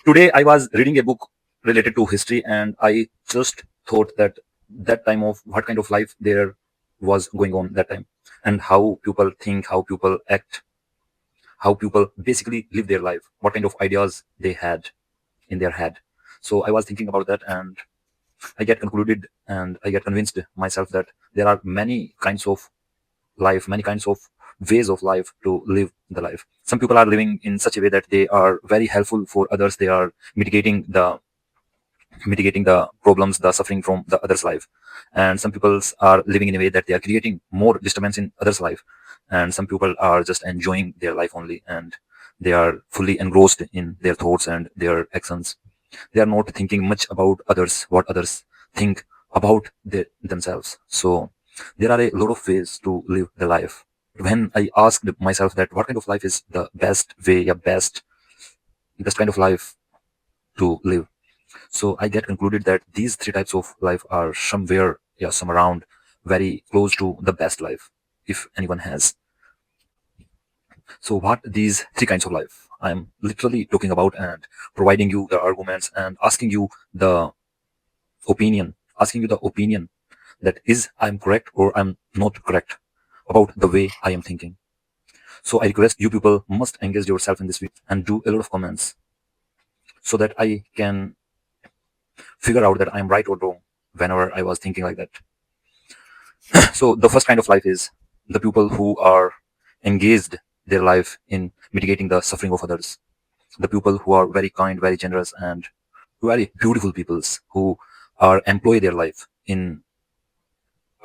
Today I was reading a book related to history, and I just thought that that time of what kind of life there was going on that time, and how people think, how people act, how people basically live their life, what kind of ideas they had in their head. So I was thinking about that, and I get concluded and I get convinced myself that there are many kinds of life, many kinds of ways of life to live the life. Some people are living in such a way that they are very helpful for others. They are mitigating the problems, the suffering from the other's life. And some people are living in a way that they are creating more disturbance in others' life. And some people are just enjoying their life only, and they are fully engrossed in their thoughts and their actions. They are not thinking much about others, what others think about themselves. So there are a lot of ways to live the life. When I asked myself that what kind of life is the best way, yeah, best kind of life to live, so I get concluded that these three types of life are somewhere, yeah, some around very close to the best life, if anyone has. So what these three kinds of life I'm literally talking about, and providing you the arguments and the asking you the opinion that is I'm correct or I'm not correct about the way I am thinking. So I request you people must engage yourself in this video and do a lot of comments so that I can figure out that I'm right or wrong whenever I was thinking like that. So the first kind of life is the people who are engaged their life in mitigating the suffering of others. The people who are very kind, very generous, and very beautiful peoples who are employ their life in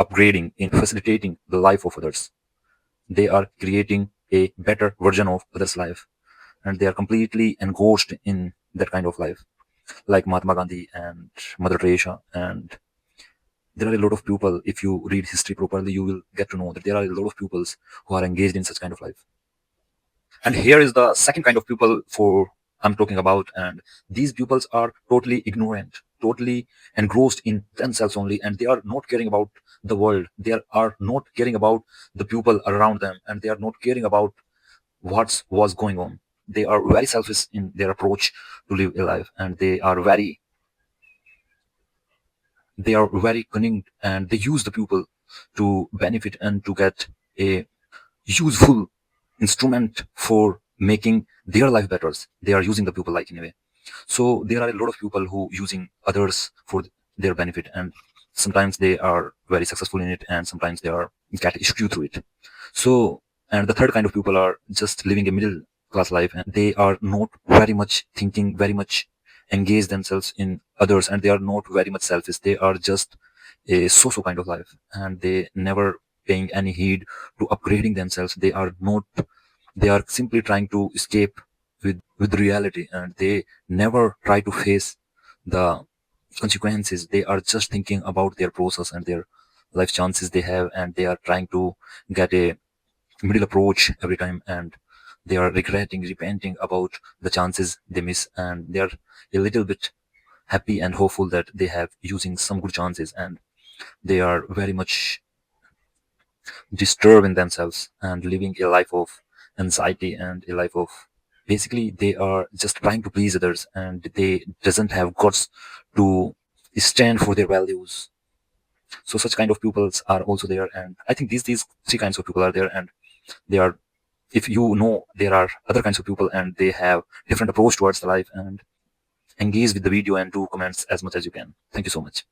upgrading, in facilitating the life of others. They are creating a better version of others' life, and they are completely engrossed in that kind of life, like Mahatma Gandhi and Mother Teresa. And there are a lot of people, if you read history properly, you will get to know that there are a lot of peoples who are engaged in such kind of life. And here is the second kind of people for I'm talking about, and these pupils are totally ignorant, totally engrossed in themselves only, and they are not caring about the world. They are not caring about the people around them, and they are not caring about what was going on. They are very selfish in their approach to live a life, and they are very cunning, and they use the people to benefit and to get a useful instrument for making their life better. They are using the people like in a way. So there are a lot of people who using others for their benefit, and sometimes they are very successful in it, and sometimes they are get skewed through it. So, and the third kind of people are just living a middle class life, and they are not very much thinking, very much engage themselves in others, and they are not very much selfish. They are just a so-so kind of life, and they never paying any heed to upgrading themselves. They are simply trying to escape with reality, and they never try to face the consequences. They are just thinking about their process and their life chances they have, and they are trying to get a middle approach every time, and they are repenting about the chances they miss, and they are a little bit happy and hopeful that they have using some good chances, and they are very much disturbing themselves and living a life of anxiety and a life of basically they are just trying to please others, and they doesn't have guts to stand for their values. So such kind of pupils are also there, and I think these three kinds of people are there, and they are, if you know, there are other kinds of people and they have different approach towards the life, and engage with the video and do comments as much as you can. Thank you so much.